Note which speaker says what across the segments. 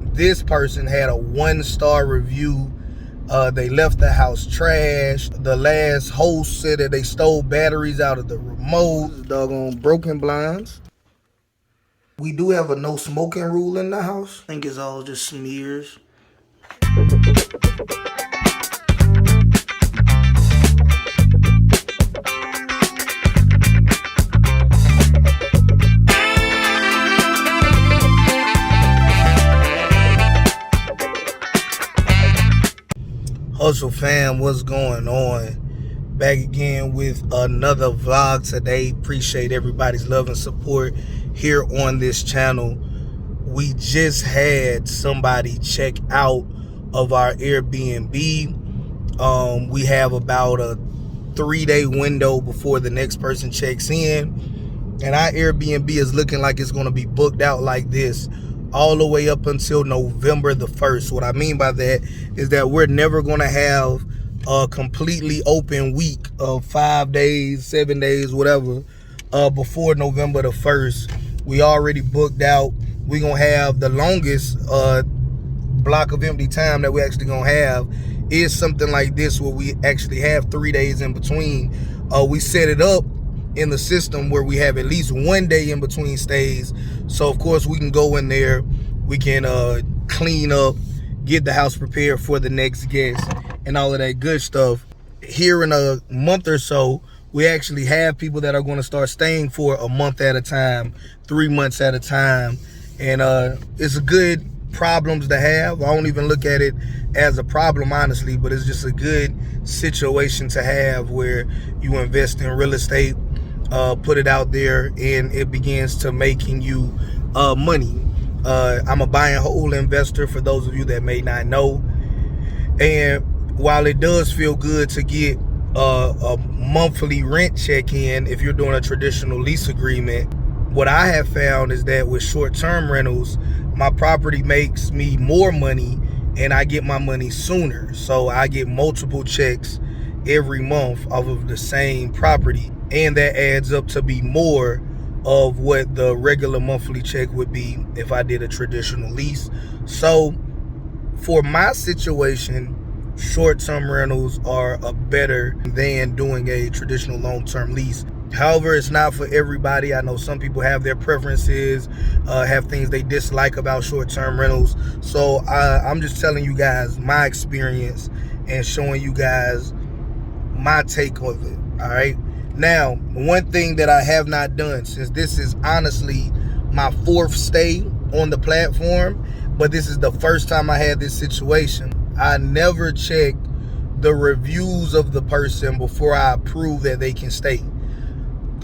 Speaker 1: This person had a 1-star review. They left the house trashed. The last host said that they stole batteries out of the remote. Doggone broken blinds. We do have a no smoking rule in the house. I think it's all just smears. Hustle fam, what's going on? Back again with another vlog today. Appreciate everybody's love and support here on this channel. We just had somebody check out of our Airbnb. We have about a 3-day window before the next person checks in, and our Airbnb is looking like it's going to be booked out like this all the way up until November the 1st. What I mean by that is that we're never going to have a completely open week of 5 days, 7 days, whatever, before November the 1st. We already booked out. We're going to have the longest block of empty time that we actually going to have is something like this, where we actually have 3 days in between. We set it up in the system where we have at least 1 day in between stays. So of course we can go in there, we can clean up, get the house prepared for the next guest and all of that good stuff. Here in a month or so, we actually have people that are going to start staying for a month at a time, 3 months at a time. And it's a good problems to have. I don't even look at it as a problem, honestly, but it's just a good situation to have where you invest in real estate, put it out there, and it begins to making you money. I'm a buy and hold investor, for those of you that may not know. And while it does feel good to get a monthly rent check-in if you're doing a traditional lease agreement, what I have found is that with short-term rentals, my property makes me more money and I get my money sooner. So I get multiple checks every month off of the same property, and that adds up to be more of what the regular monthly check would be if I did a traditional lease. So for my situation, short-term rentals are better than doing a traditional long-term lease. However, it's not for everybody. I know some people have their preferences, have things they dislike about short-term rentals. So I'm just telling you guys my experience and showing you guys my take of it. All right. Now, one thing that I have not done, since this is honestly my 4th stay on the platform, but this is the first time I had this situation, I never check the reviews of the person before I approve that they can stay.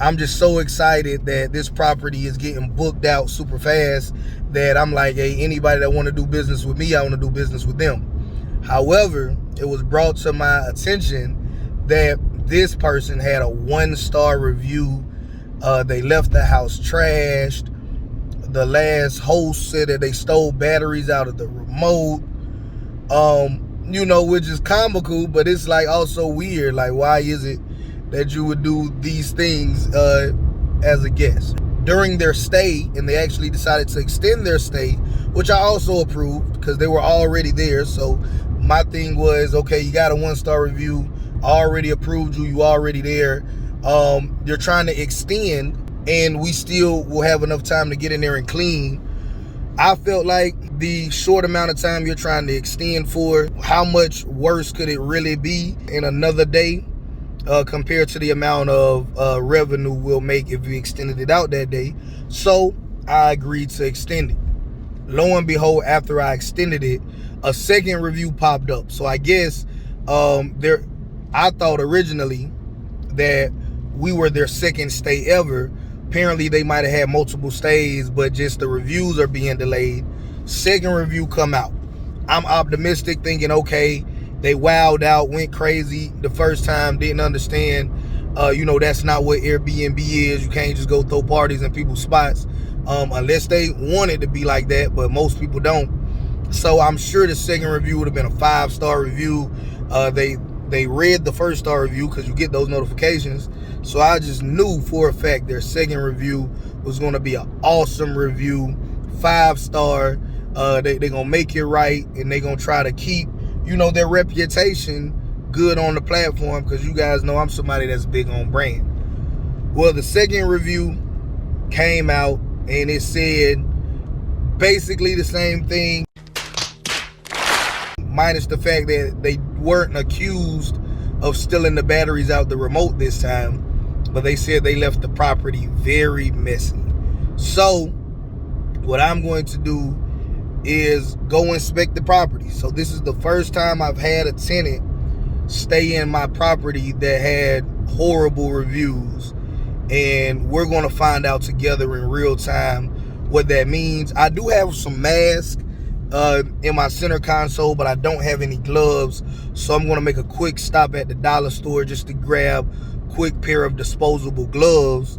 Speaker 1: I'm just so excited that this property is getting booked out super fast that I'm like, hey, anybody that want to do business with me, I want to do business with them. However, it was brought to my attention that this person had a 1-star review. They left the house trashed. The last host said that they stole batteries out of the remote. Which is comical, but it's like also weird. Like, why is it that you would do these things as a guest? During their stay, and they actually decided to extend their stay, which I also approved because they were already there. So my thing was, okay, you got a 1-star review, I already approved you, you already there. You're trying to extend, and we still will have enough time to get in there and clean. I felt like the short amount of time you're trying to extend for, how much worse could it really be in another day compared to the amount of revenue we'll make if we extended it out that day. So I agreed to extend it. Lo and behold, after I extended it, a second review popped up. So I guess I thought originally that we were their second stay ever. Apparently they might have had multiple stays, but just the reviews are being delayed. Second review come out. I'm optimistic, thinking, okay, they wowed out, went crazy the first time, didn't understand, that's not what Airbnb is. You can't just go throw parties in people's spots unless they want it to be like that, but most people don't. So I'm sure the second review would have been a 5-star review. They read the 1-star review because you get those notifications. So I just knew for a fact their second review was going to be an awesome review, 5-star. They gonna make it right, and they gonna try to keep, you know, their reputation good on the platform, because you guys know I'm somebody that's big on brand. Well, the second review came out and it said basically the same thing, minus the fact that they weren't accused of stealing the batteries out the remote this time, but they said they left the property very messy. So what I'm going to do is go inspect the property. So this is the first time I've had a tenant stay in my property that had horrible reviews, and we're going to find out together in real time what that means. I do have some masks in my center console, but I don't have any gloves, so I'm going to make a quick stop at the dollar store just to grab a quick pair of disposable gloves.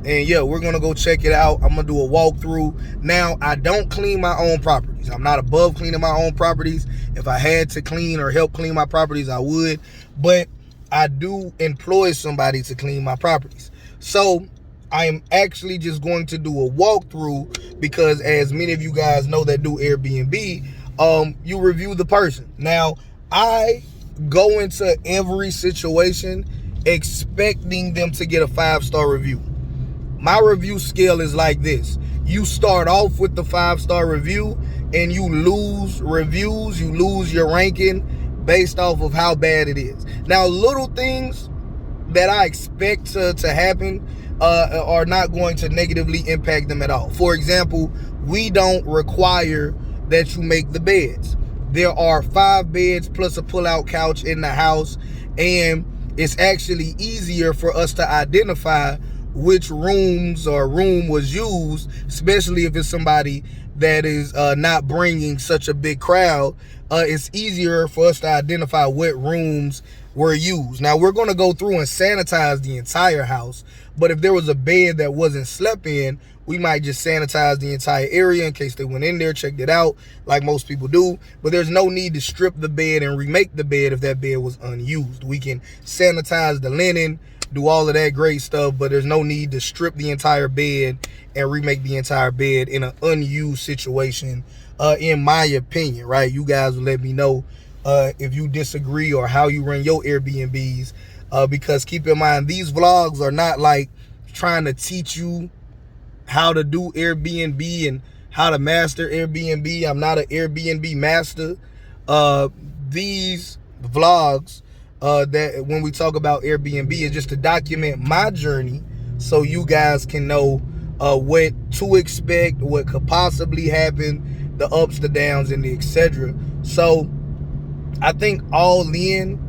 Speaker 1: And yeah, we're gonna go check it out. I'm gonna do a walkthrough. Now, I don't clean my own properties. I'm not above cleaning my own properties. If I had to clean or help clean my properties, I would. But I do employ somebody to clean my properties. So I'm actually just going to do a walkthrough, because as many of you guys know that do Airbnb, you review the person. Now, I go into every situation expecting them to get a 5-star review. My review scale is like this. You start off with the 5-star review, and you lose reviews, you lose your ranking based off of how bad it is. Now, little things that I expect to happen are not going to negatively impact them at all. For example, we don't require that you make the beds. There are 5 beds plus a pull-out couch in the house, and it's actually easier for us to identify which rooms or room was used, especially if it's somebody that is not bringing such a big crowd. It's easier for us to identify what rooms were used. Now, we're going to go through and sanitize the entire house, but if there was a bed that wasn't slept in, we might just sanitize the entire area in case they went in there, checked it out, like most people do. But there's no need to strip the bed and remake the bed if that bed was unused. We can sanitize the linen, do all of that great stuff, but there's no need to strip the entire bed and remake the entire bed in an unused situation, in my opinion, right? You guys will let me know if you disagree or how you run your Airbnbs, because keep in mind, these vlogs are not like trying to teach you how to do Airbnb and how to master Airbnb. I'm not an Airbnb master. These vlogs, that when we talk about Airbnb, is just to document my journey so you guys can know what to expect, what could possibly happen, the ups, the downs, and the etc. So I think all in,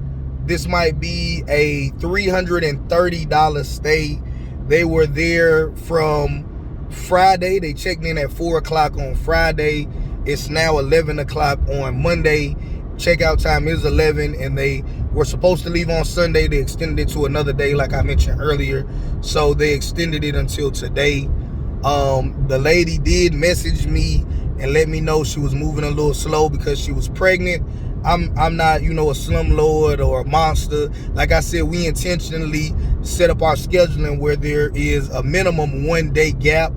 Speaker 1: this might be a $330 stay. They were there from Friday. They checked in at 4 o'clock on Friday. It's now 11 o'clock on Monday. Checkout time is 11, and they were supposed to leave on Sunday. They extended it to another day, like I mentioned earlier. So they extended it until today. The lady did message me and let me know she was moving a little slow because she was pregnant. I'm not, you know, a slumlord or a monster. Like I said, we intentionally set up our scheduling where there is a minimum 1-day gap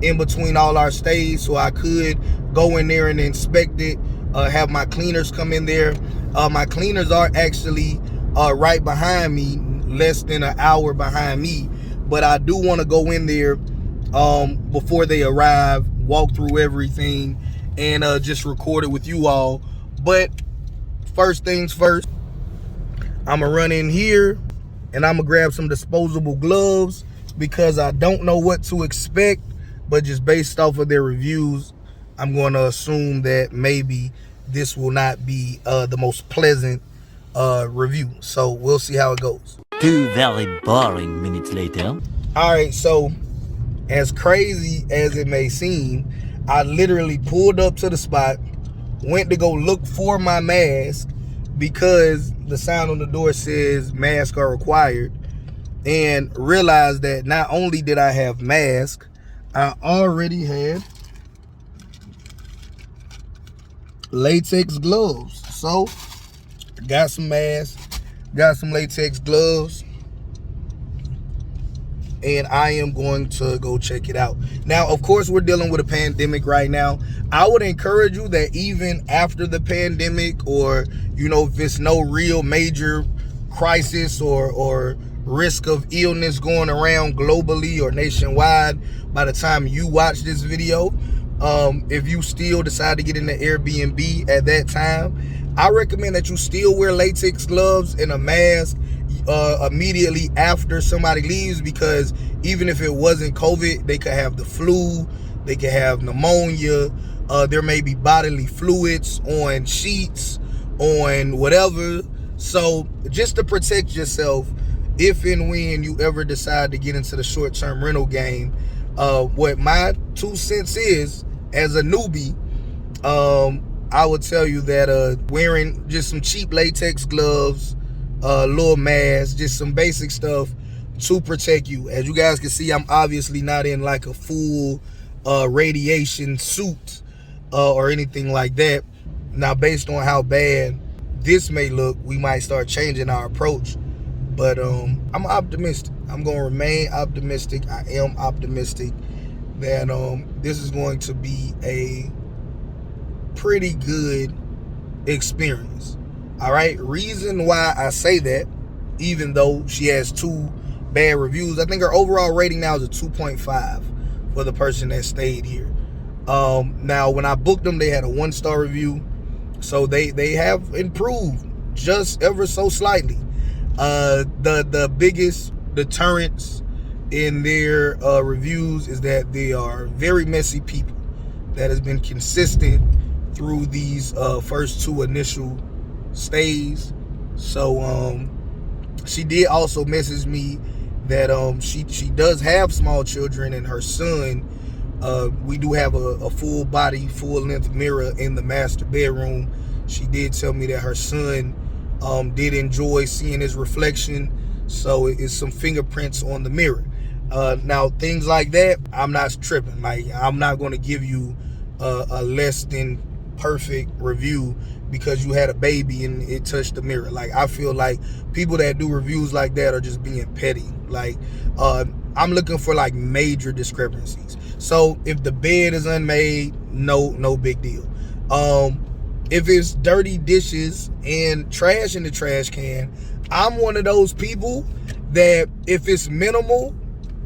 Speaker 1: in between all our stays, so I could go in there and inspect it, have my cleaners come in there. My cleaners are actually right behind me, less than an hour behind me, but I do want to go in there before they arrive, walk through everything, and just record it with you all. But first things first, I'm gonna run in here and I'm gonna grab some disposable gloves, because I don't know what to expect, but just based off of their reviews, I'm going to assume that maybe this will not be the most pleasant review. So we'll see how it goes.
Speaker 2: 2 very boring minutes later.
Speaker 1: All right, so as crazy as it may seem, I literally pulled up to the spot, went to go look for my mask because the sign on the door says masks are required, and realized that not only did I have masks, I already had latex gloves. So got some masks, got some latex gloves, and I am going to go check it out. Now, of course, we're dealing with a pandemic right now. I would encourage you that even after the pandemic, or if it's no real major crisis or risk of illness going around globally or nationwide by the time you watch this video, if you still decide to get into Airbnb at that time, I recommend that you still wear latex gloves and a mask immediately after somebody leaves, because even if it wasn't COVID, they could have the flu, they could have pneumonia, there may be bodily fluids on sheets, on whatever. So just to protect yourself, if and when you ever decide to get into the short-term rental game, what my 2 cents is, as a newbie, I would tell you that wearing just some cheap latex gloves, little mask, just some basic stuff to protect you. As you guys can see, I'm obviously not in like a full radiation suit or anything like that. Now, based on how bad this may look, we might start changing our approach. But I'm optimistic. I'm going to remain optimistic. I am optimistic that this is going to be a pretty good experience. All right. Reason why I say that, even though she has 2 bad reviews, I think her overall rating now is a 2.5 for the person that stayed here. Now, when I booked them, they had a 1-star review, so they have improved just ever so slightly. The biggest deterrence in their reviews is that they are very messy people. That has been consistent through these first 2 initial stays. So she did also message me that she does have small children, and her son, we do have a full body, full length mirror in the master bedroom. She did tell me that her son did enjoy seeing his reflection, so it's some fingerprints on the mirror. Now, things like that, I'm not tripping. Like, I'm not going to give you a less than perfect review because you had a baby and it touched the mirror. Like, I feel like people that do reviews like that are just being petty. Like, I'm looking for like major discrepancies. So if the bed is unmade, no big deal. If it's dirty dishes and trash in the trash can, I'm one of those people that if it's minimal,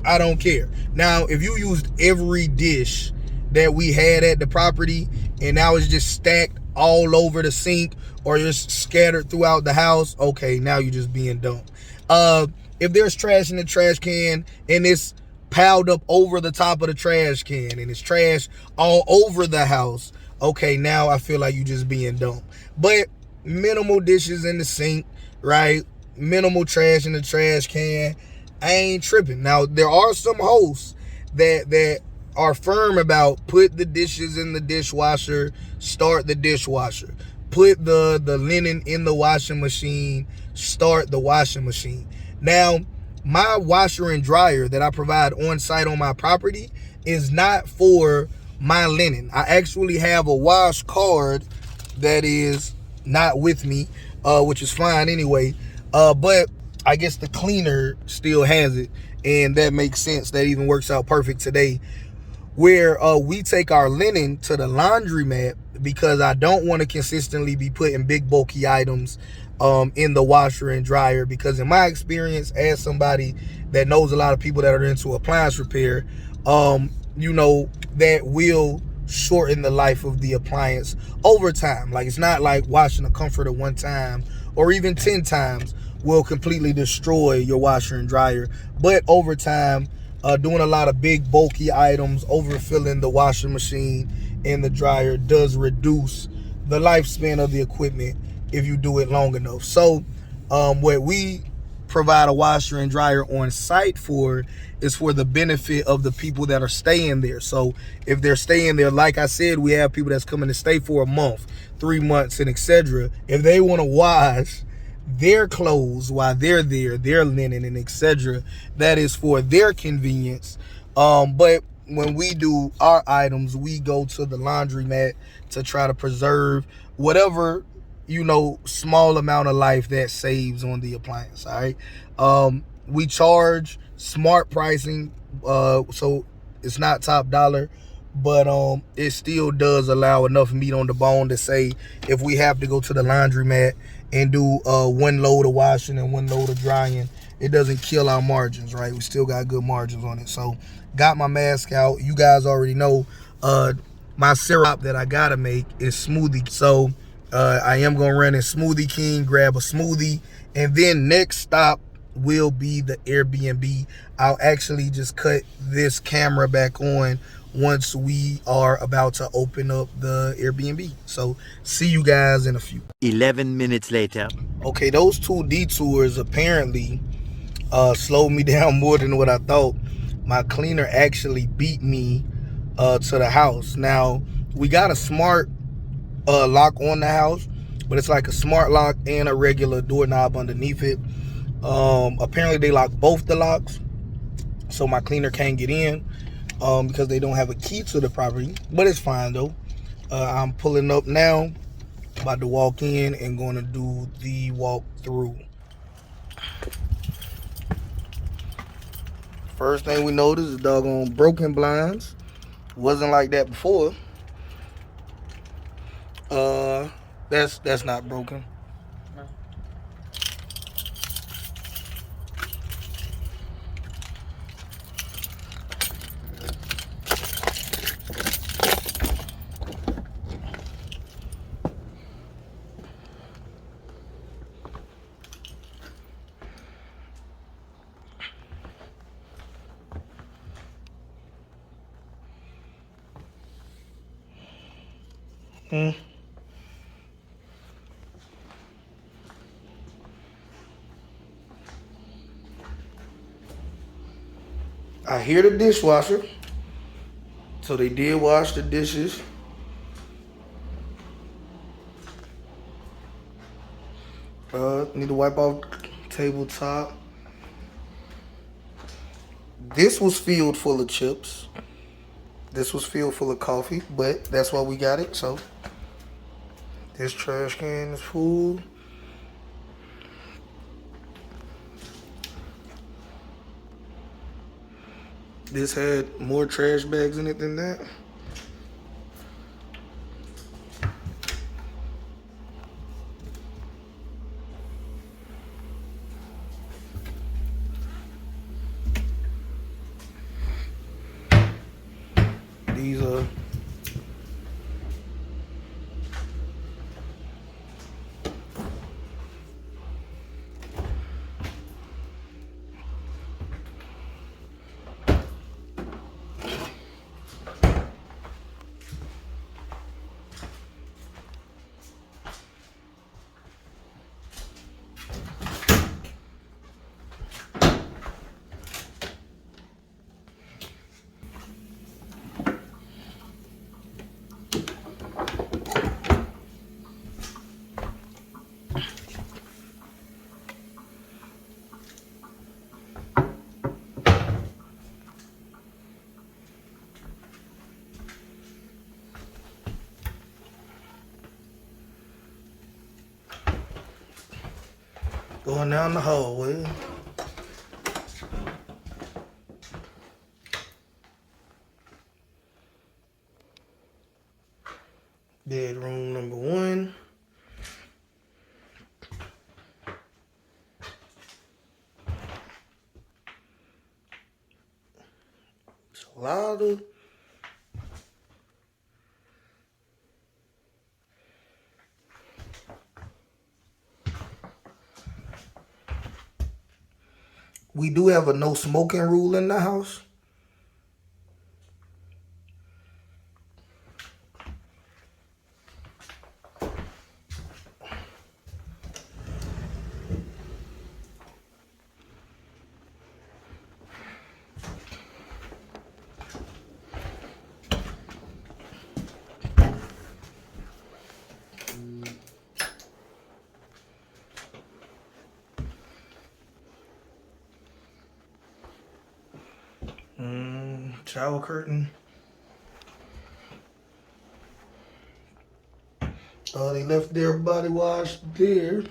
Speaker 1: I don't care. Now, if you used every dish that we had at the property and now it's just stacked all over the sink or just scattered throughout the house, okay, now you're just being dumb. If there's trash in the trash can and it's piled up over the top of the trash can and it's trash all over the house, okay, now I feel like you just being dumb. But minimal dishes in the sink, right? Minimal trash in the trash can, I ain't tripping. Now, there are some hosts that are firm about put the dishes in the dishwasher, start the dishwasher. Put the linen in the washing machine, start the washing machine. Now, my washer and dryer that I provide on site on my property is not for my linen. I actually have a wash card that is not with me, which is fine anyway. But I guess the cleaner still has it, and that makes sense. That even works out perfect today, where we take our linen to the laundromat because I don't want to consistently be putting big bulky items in the washer and dryer, because in my experience as somebody that knows a lot of people that are into appliance repair, that will shorten the life of the appliance over time. Like, it's not like washing a comforter one time or even 10 times will completely destroy your washer and dryer, but over time, doing a lot of big bulky items, overfilling the washing machine and the dryer does reduce the lifespan of the equipment if you do it long enough. So what we provide a washer and dryer on site for is for the benefit of the people that are staying there. So if they're staying there, like I said, we have people that's coming to stay for a month, 3 months, and etc. If they want to wash their clothes while they're there, their linen and etc., that is for their convenience. But when we do our items, we go to the laundromat to try to preserve whatever small amount of life that saves on the appliance. All right. We charge smart pricing, so it's not top dollar, but it still does allow enough meat on the bone to say if we have to go to the laundromat and do one load of washing and one load of drying, it doesn't kill our margins, right? We still got good margins on it. So got my mask out. You guys already know my syrup that I gotta make is smoothie. So I am gonna run in Smoothie King, grab a smoothie, and then next stop will be the Airbnb. I'll actually just cut this camera back on once we are about to open up the Airbnb. So see you guys in a few.
Speaker 2: 11 minutes later.
Speaker 1: Okay, those 2 detours apparently slowed me down more than what I thought. My cleaner actually beat me to the house. Now, we got a smart lock on the house, but it's like a smart lock and a regular doorknob underneath it. Apparently they lock both the locks, so my cleaner can't get in because they don't have a key to the property, but it's fine though. I'm pulling up now, about to walk in and going to do the walkthrough. First thing we noticed is doggone broken blinds. Wasn't like that before. That's not broken. I hear the dishwasher, so they did wash the dishes. Need to wipe off tabletop. This was filled full of chips. This was filled full of coffee, but that's why we got it. So this trash can is full. This had more trash bags in it than that. These are going down the hallway. Bedroom number 1. It's a lot of we do have a no smoking rule in the house. Shower curtain. They left their body wash there.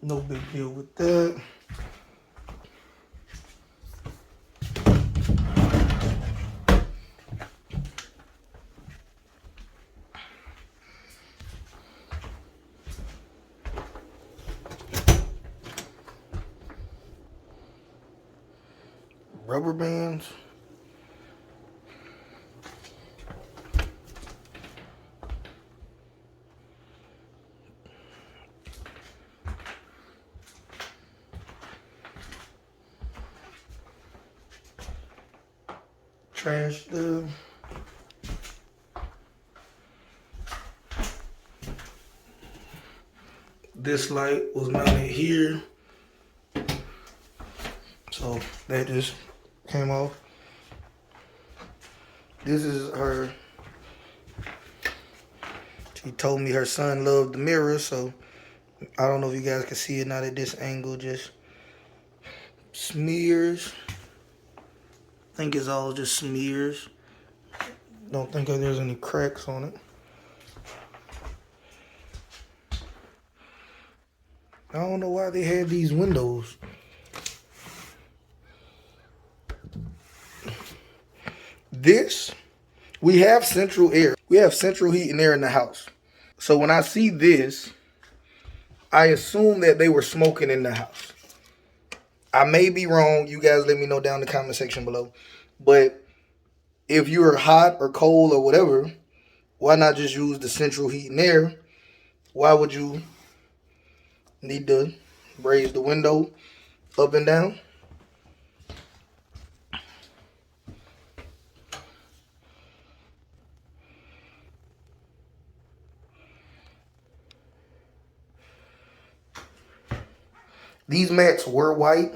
Speaker 1: No big deal with that. Rubber bands. Trash stuff. This light was mounted here, so that just came off. This is her. She told me her son loved the mirror, so I don't know if you guys can see it, not at this angle, just smears. I think it's all just smears. Don't think there's any cracks on it. I don't know why they had these windows. This, we have central air. We have central heat and air in the house. So when I see this, I assume that they were smoking in the house. I may be wrong. You guys let me know down in the comment section below. But if you're hot or cold or whatever, why not just use the central heat and air? Why would you need to raise the window up and down? These mats were white,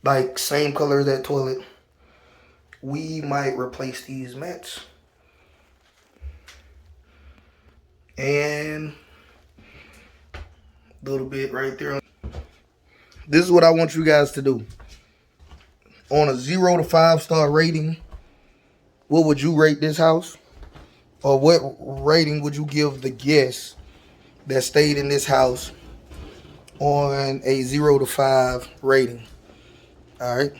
Speaker 1: like same color as that toilet. We might replace these mats. And a little bit right there. This is what I want you guys to do. On a 0 to 5-star rating, what would you rate this house? Or what rating would you give the guests that stayed in this house on a 0 to 5 rating? All right.